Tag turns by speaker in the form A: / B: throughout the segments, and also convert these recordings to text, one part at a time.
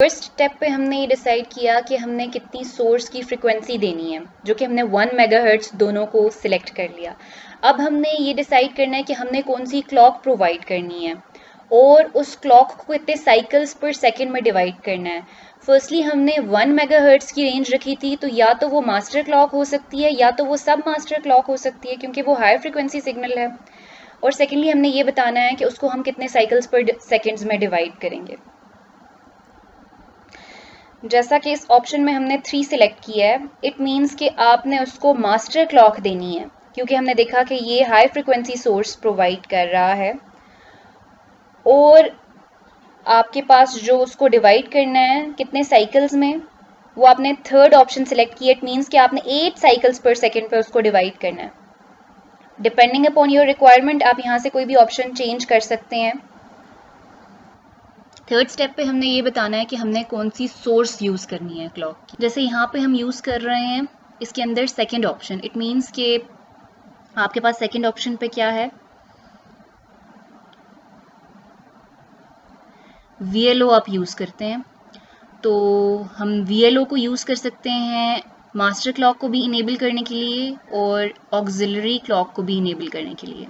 A: First step पे हमने ये डिसाइड किया कि हमने कितनी सोर्स की फ्रिक्वेंसी देनी है, जो कि हमने 1 मेगाहर्ट्ज दोनों को सिलेक्ट कर लिया। अब हमने ये डिसाइड करना है कि हमने कौन सी क्लॉक प्रोवाइड करनी है और उस क्लॉक को कितने साइकिल्स पर सेकंड में डिवाइड करना है। फर्स्टली हमने 1 मेगाहर्ट्ज की रेंज रखी थी, तो या तो वो मास्टर क्लॉक हो सकती है या तो वो सब मास्टर क्लॉक हो सकती है, क्योंकि वो हाई फ्रिक्वेंसी सिग्नल है। और सेकेंडली हमने ये बताना है कि उसको हम कितने साइकिल्स पर सेकेंड्स में डिवाइड करेंगे। जैसा कि इस ऑप्शन में हमने 3 सिलेक्ट किया है, इट मीन्स कि आपने उसको मास्टर क्लॉक देनी है, क्योंकि हमने देखा कि ये हाई फ्रिक्वेंसी सोर्स प्रोवाइड कर रहा है। और आपके पास जो उसको डिवाइड करना है कितने साइकिल्स में, वो आपने थर्ड ऑप्शन सिलेक्ट किया। इट मीन्स कि आपने 8 साइकिल्स पर सेकेंड पर उसको डिवाइड करना है। डिपेंडिंग अपॉन योर रिक्वायरमेंट आप यहाँ से कोई भी ऑप्शन चेंज कर सकते हैं। थर्ड स्टेप पे हमने ये बताना है कि हमने कौन सी सोर्स यूज़ करनी है क्लॉक की। जैसे यहाँ पे हम यूज़ कर रहे हैं इसके अंदर सेकंड ऑप्शन। इट मीन्स कि आपके पास सेकंड ऑप्शन पे क्या है, VLO आप यूज़ करते हैं, तो हम VLO को यूज़ कर सकते हैं मास्टर क्लॉक को भी इनेबल करने के लिए और ऑक्सिलरी क्लॉक को भी इनेबल करने के लिए।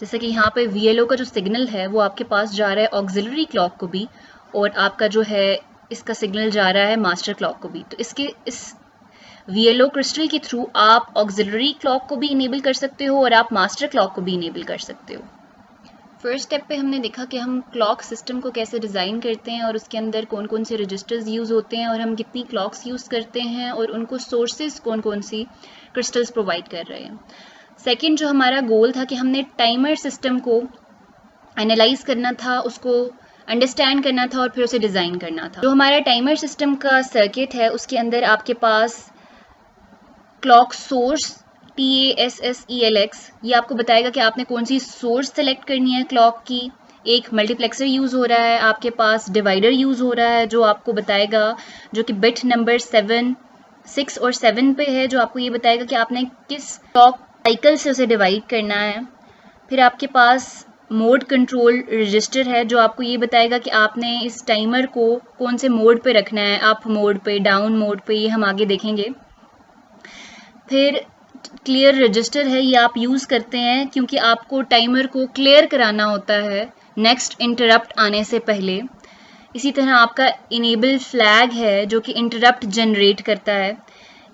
A: जैसे कि यहाँ पे VLO का जो सिग्नल है वो आपके पास जा रहा है ऑक्सिलरी क्लॉक को भी, और आपका जो है इसका सिग्नल जा रहा है मास्टर क्लॉक को भी। तो इस VLO क्रिस्टल के थ्रू आप ऑक्सिलरी क्लॉक को भी इनेबल कर सकते हो और आप मास्टर क्लॉक को भी इनेबल कर सकते हो। फर्स्ट स्टेप पे हमने देखा कि हम क्लॉक सिस्टम को कैसे डिज़ाइन करते हैं और उसके अंदर कौन कौन से रजिस्टर्स यूज़ होते हैं और हम कितनी क्लॉक्स यूज़ करते हैं और उनको सोर्सेज कौन कौन सी क्रिस्टल्स प्रोवाइड कर रहे हैं। सेकंड जो हमारा गोल था कि हमने टाइमर सिस्टम को एनालाइज करना था, उसको अंडरस्टैंड करना था और फिर उसे डिज़ाइन करना था। जो हमारा टाइमर सिस्टम का सर्किट है उसके अंदर आपके पास क्लॉक सोर्स TASSELX ये आपको बताएगा कि आपने कौन सी सोर्स सेलेक्ट करनी है क्लॉक की। एक मल्टीप्लेक्सर यूज़ हो रहा है, आपके पास डिवाइडर यूज़ हो रहा है जो आपको बताएगा, जो कि बिट नंबर 6 और 7 पे है, जो आपको ये बताएगा कि आपने किस क्लॉक साइकिल से उसे डिवाइड करना है। फिर आपके पास मोड कंट्रोल रजिस्टर है जो आपको ये बताएगा कि आपने इस टाइमर को कौन से मोड पे रखना है, अप मोड पे, डाउन मोड पे, ये हम आगे देखेंगे। फिर क्लियर रजिस्टर है, ये आप यूज़ करते हैं क्योंकि आपको टाइमर को क्लियर कराना होता है नेक्स्ट इंटरप्ट आने से पहले। इसी तरह आपका इनेबल फ्लैग है जो कि इंटरप्ट जनरेट करता है।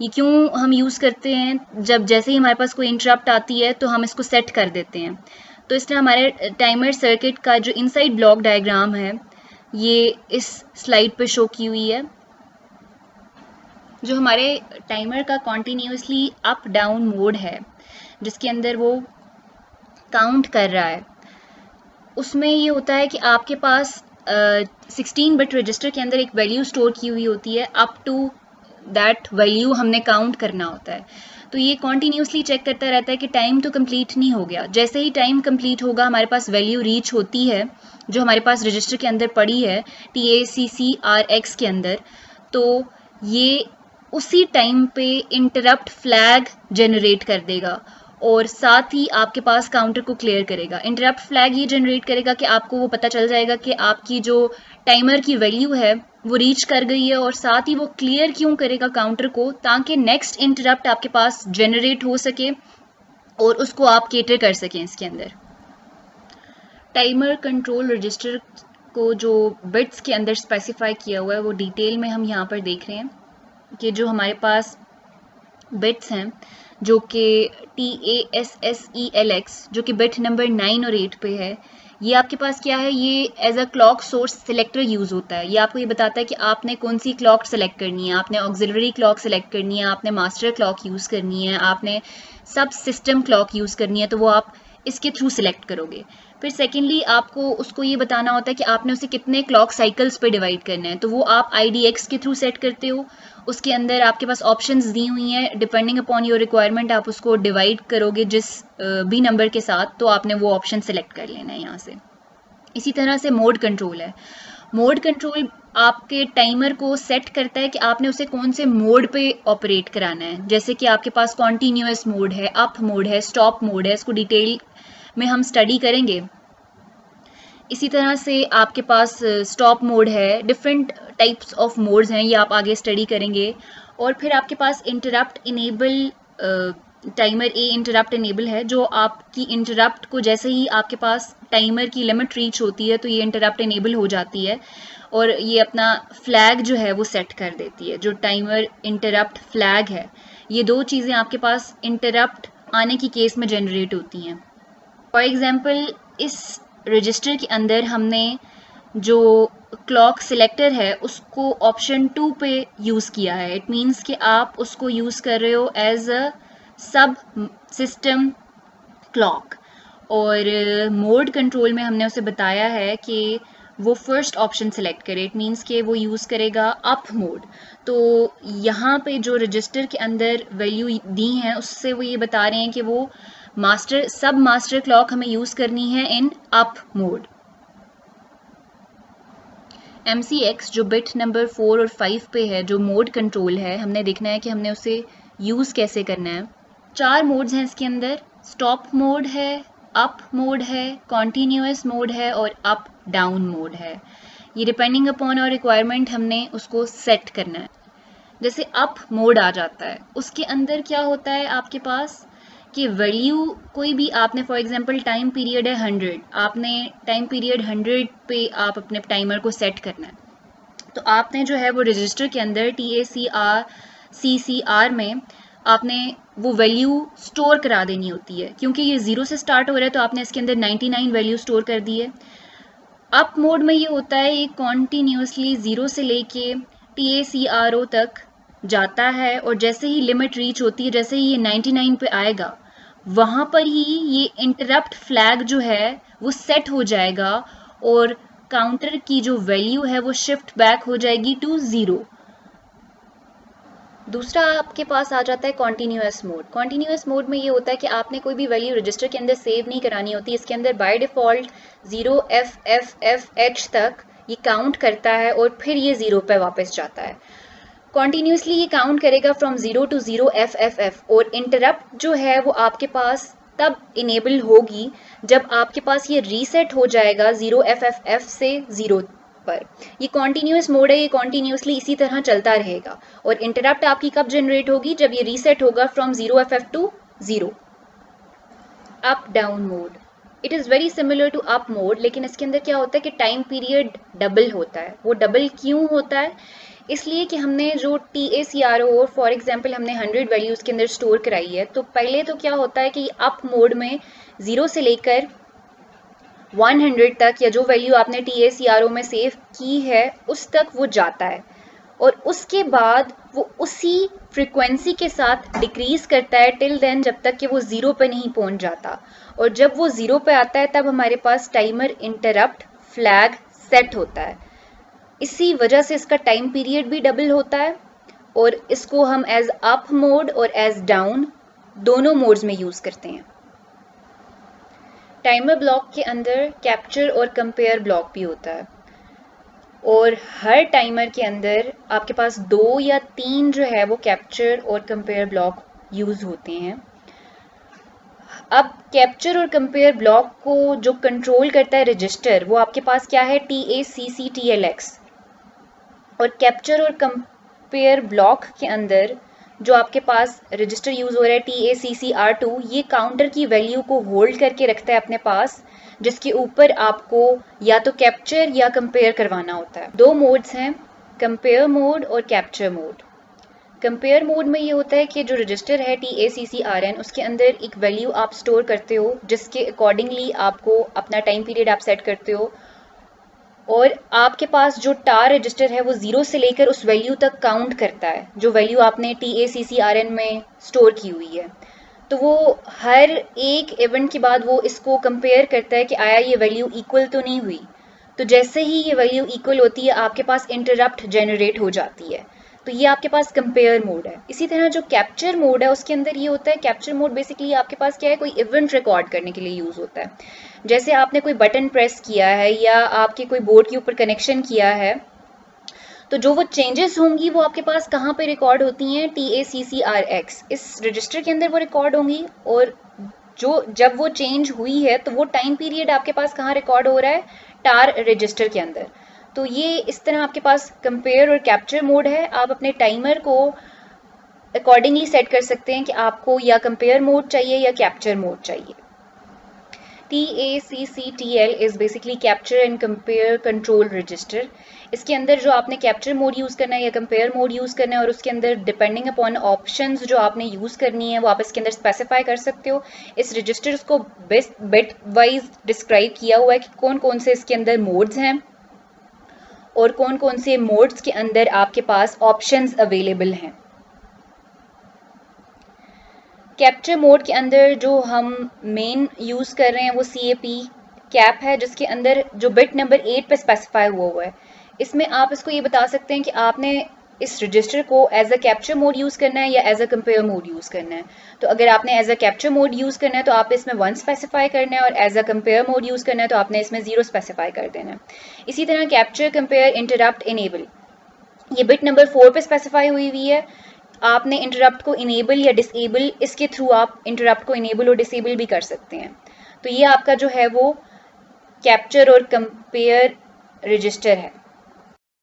A: ये क्यों हम यूज़ करते हैं, जब जैसे ही हमारे पास कोई इंटरप्ट आती है तो हम इसको सेट कर देते हैं। तो इस तरह हमारे टाइमर सर्किट का जो इनसाइड ब्लॉक डायग्राम है ये इस स्लाइड पर शो की हुई है। जो हमारे टाइमर का कॉन्टीन्यूसली अप डाउन मोड है जिसके अंदर वो काउंट कर रहा है, उसमें ये होता है कि आपके पास 16 बिट रजिस्टर के अंदर एक वैल्यू स्टोर की हुई होती है, अप टू दैट वैल्यू हमने काउंट करना होता है। तो ये कॉन्टीन्यूसली चेक करता रहता है कि टाइम तो कंप्लीट नहीं हो गया। जैसे ही टाइम कंप्लीट होगा हमारे पास वैल्यू रीच होती है जो हमारे पास रजिस्टर के अंदर पड़ी है TACCRX के अंदर, तो ये उसी टाइम पे इंटरप्ट फ्लैग जनरेट कर देगा और साथ ही आपके पास काउंटर को क्लियर करेगा। इंटरप्ट फ्लैग ये जनरेट करेगा कि आपको वो पता चल जाएगा कि आपकी जो टाइमर की वैल्यू है वो रीच कर गई है, और साथ ही वो क्लियर क्यों करेगा काउंटर को, ताकि नेक्स्ट इंटरप्ट आपके पास जनरेट हो सके और उसको आप केटर कर सकें इसके अंदर। टाइमर कंट्रोल रजिस्टर को जो बिट्स के अंदर स्पेसिफाई किया हुआ है वो डिटेल में हम यहाँ पर देख रहे हैं कि जो हमारे पास बिट्स हैं जो कि TASSELX जो कि बिट नंबर 9 और 8 पे है, ये आपके पास क्या है, ये as a clock source selector use होता है। ये आपको ये बताता है कि आपने कौन सी क्लॉक सेलेक्ट करनी है, आपने ऑक्सिलरी क्लॉक सेलेक्ट करनी है, आपने मास्टर क्लॉक यूज़ करनी है, आपने सब सिस्टम क्लॉक यूज़ करनी है, तो वो आप इसके थ्रू सिलेक्ट करोगे। फिर सेकेंडली आपको उसको ये बताना होता है कि आपने उसे कितने क्लॉक साइकिल्स पे डिवाइड करना है, तो वो आप IDX के थ्रू सेट करते हो। उसके अंदर आपके पास ऑप्शंस दी हुई हैं, डिपेंडिंग अपॉन योर रिक्वायरमेंट आप उसको डिवाइड करोगे जिस भी नंबर के साथ, तो आपने वो ऑप्शन सेलेक्ट कर लेना है यहाँ से। इसी तरह से मोड कंट्रोल है। मोड कंट्रोल आपके टाइमर को सेट करता है कि आपने उसे कौन से मोड पे ऑपरेट कराना है। जैसे कि आपके पास कॉन्टीन्यूअस मोड है, अप मोड है, स्टॉप मोड है, इसको डिटेल में हम स्टडी करेंगे। इसी तरह से आपके पास स्टॉप मोड है, डिफरेंट टाइप्स ऑफ मोड्स हैं, ये आप आगे स्टडी करेंगे। और फिर आपके पास इंटरप्ट इनेबल, टाइमर ए इंटरप्ट इनेबल है, जो आपकी इंटरप्ट को जैसे ही आपके पास टाइमर की लिमिट रीच होती है तो ये इंटरप्ट इनेबल हो जाती है और ये अपना फ्लैग जो है वो सेट कर देती है, जो टाइमर इंटरप्ट फ्लैग है। ये दो चीज़ें आपके पास इंटरप्ट आने की केस में जनरेट होती हैं। फॉर एग्जांपल इस रजिस्टर के अंदर हमने जो क्लॉक सिलेक्टर है उसको ऑप्शन 2 पे यूज़ किया है। इट मीन्स कि आप उसको यूज़ कर रहे हो एज अ सब सिस्टम क्लॉक, और मोड कंट्रोल में हमने उसे बताया है कि वो फर्स्ट ऑप्शन सेलेक्ट करे। इट मीन्स कि वो यूज़ करेगा अप मोड। तो यहाँ पे जो रजिस्टर के अंदर वैल्यू दी हैं उससे वो ये बता रहे हैं कि वो सब मास्टर क्लॉक हमें यूज़ करनी है इन अप मोड। MCX जो बिट नंबर 4 और 5 पे है, जो मोड कंट्रोल है, हमने देखना है कि हमने उसे यूज़ कैसे करना है। 4 मोड्स हैं इसके अंदर, स्टॉप मोड है, अप मोड है, कॉन्टीन्यूअस मोड है और अप डाउन मोड है। ये डिपेंडिंग अपॉन और रिक्वायरमेंट हमने उसको सेट करना है। जैसे अप मोड आ जाता है, उसके अंदर क्या होता है आपके पास कि वैल्यू कोई भी आपने, फॉर एग्जांपल टाइम पीरियड है 100, आपने टाइम पीरियड 100 पे आप अपने टाइमर को सेट करना है। तो आपने जो है वो रजिस्टर के अंदर TACR में आपने वो वैल्यू स्टोर करा देनी होती है, क्योंकि ये 0 से स्टार्ट हो रहा है तो आपने इसके अंदर 99 वैल्यू स्टोर कर दी है। अप मोड में ये होता है, ये कॉन्टीन्यूसली 0 से लेके TACRO तक जाता है और जैसे ही लिमिट रीच होती है, जैसे ही ये 99 पे आएगा, वहाँ पर ही ये इंटरप्ट फ्लैग जो है वो सेट हो जाएगा और काउंटर की जो वैल्यू है वो शिफ्ट बैक हो जाएगी टू 0। दूसरा आपके पास आ जाता है कॉन्टीन्यूअस मोड। कॉन्टीन्यूअस मोड में ये होता है कि आपने कोई भी वैल्यू रजिस्टर के अंदर सेव नहीं करानी होती। इसके अंदर बाय डिफ़ॉल्ट 0FFFH तक ये काउंट करता है और फिर ये 0 पे वापस जाता है। कॉन्टीन्यूसली ये काउंट करेगा फ्रॉम 0 to 0FFF, और इंटरप्ट जो है वो आपके पास तब इनेबल होगी जब आपके पास ये रीसेट हो जाएगा 0FFF से 0 पर। ये कॉन्टीन्यूअस मोड है, ये कॉन्टीन्यूसली इसी तरह चलता रहेगा। और इंटरप्ट आपकी कब जनरेट होगी? जब ये रीसेट होगा फ्रॉम 0FF to 0। Up down mode, it is very similar to up mode, लेकिन इसके अंदर क्या होता है कि टाइम पीरियड डबल होता है। वो डबल क्यों होता है? इसलिए कि हमने जो TACRO, फॉर एग्जांपल हमने 100 वैल्यू उसके अंदर स्टोर कराई है, तो पहले तो क्या होता है कि अप मोड में 0 से लेकर 100 तक, या जो वैल्यू आपने TACRO में सेव की है उस तक वो जाता है, और उसके बाद वो उसी फ्रिक्वेंसी के साथ डिक्रीज करता है टिल देन, जब तक कि वो 0 पे नहीं पहुंच जाता। और जब वो 0 पे आता है तब हमारे पास टाइमर इंटरप्ट फ्लैग सेट होता है। इसी वजह से इसका टाइम पीरियड भी डबल होता है, और इसको हम एज अप मोड और एज डाउन दोनों मोड्स में यूज़ करते हैं। टाइमर ब्लॉक के अंदर कैप्चर और कंपेयर ब्लॉक भी होता है, और हर टाइमर के अंदर आपके पास 2 या 3 जो है वो कैप्चर और कंपेयर ब्लॉक यूज़ होते हैं। अब कैप्चर और कंपेयर ब्लॉक को जो कंट्रोल करता है रजिस्टर, वो आपके पास क्या है? TACCTLX। और कैप्चर और कंपेयर ब्लॉक के अंदर जो आपके पास रजिस्टर यूज़ हो रहा है TACCR2, ये काउंटर की वैल्यू को होल्ड करके रखता है अपने पास, जिसके ऊपर आपको या तो कैप्चर या कंपेयर करवाना होता है। 2 मोड्स हैं, कंपेयर मोड और कैप्चर मोड। कंपेयर मोड में ये होता है कि जो रजिस्टर है TACCRN, उसके अंदर एक वैल्यू आप स्टोर करते हो, जिसके अकॉर्डिंगली आपको अपना टाइम पीरियड आप सेट करते हो, और आपके पास जो टार रजिस्टर है वो 0 से लेकर उस वैल्यू तक काउंट करता है, जो वैल्यू आपने TACCRN में स्टोर की हुई है। तो वो हर एक इवेंट के बाद वो इसको कंपेयर करता है कि आया ये वैल्यू इक्वल तो नहीं हुई। तो जैसे ही ये वैल्यू इक्वल होती है आपके पास इंटरप्ट जनरेट हो जाती है। तो ये आपके पास कंपेयर मोड है। इसी तरह जो कैप्चर मोड है उसके अंदर ये होता है, कैप्चर मोड बेसिकली आपके पास क्या है, कोई इवेंट रिकॉर्ड करने के लिए यूज़ होता है। जैसे आपने कोई बटन प्रेस किया है या आपके कोई बोर्ड के ऊपर कनेक्शन किया है, तो जो वो चेंजेस होंगी वो आपके पास कहाँ पे रिकॉर्ड होती हैं? TACCRX, इस रजिस्टर के अंदर वो रिकॉर्ड होंगी। और जब वो चेंज हुई है तो वो टाइम पीरियड आपके पास कहाँ रिकॉर्ड हो रहा है? टार रजिस्टर के अंदर। तो ये इस तरह आपके पास कंपेयर और कैप्चर मोड है। आप अपने टाइमर को अकॉर्डिंगली सेट कर सकते हैं कि आपको या कंपेयर मोड चाहिए या कैप्चर मोड चाहिए। TACCTL is basically capture and compare control register. इसके अंदर जो आपने कैप्चर मोड यूज़ करना है या कंपेयर मोड यूज़ करना है, और उसके अंदर डिपेंडिंग अपॉन ऑप्शंस जो आपने यूज़ करनी है वो आप इसके अंदर स्पेसिफाई कर सकते हो। इस रजिस्टर को बिट वाइज डिस्क्राइब किया हुआ है कि कौन कौन से इसके अंदर मोड्स हैं और कौन कौन से मोड्स के अंदर आपके पास ऑप्शंस अवेलेबल हैं। कैप्चर मोड के अंदर जो हम मेन यूज़ कर रहे हैं वो CAP कैप है, जिसके अंदर जो बिट नंबर 8 पे स्पेसिफाई हुआ है। इसमें आप इसको ये बता सकते हैं कि आपने इस रजिस्टर को as a capture mode use करना है या as a compare mode use करना है। तो अगर आपने as a capture mode use करना है तो आप इसमें 1 स्पेसिफाई करना है, और as a compare mode use करना है तो आपने इसमें 0 स्पेसिफाई कर देना है। इसी तरह कैप्चर, कंपेयर, इंटरप्ट, इनेबल ये बिट नंबर 4 पे स्पेसिफाई हुई है। आपने इंटरप्ट को इनेबल या डिसेबल, इसके थ्रू आप इंटरप्ट को इनेबल और डिसेबल भी कर सकते हैं। तो ये आपका जो है वो कैप्चर और कंपेयर रजिस्टर है।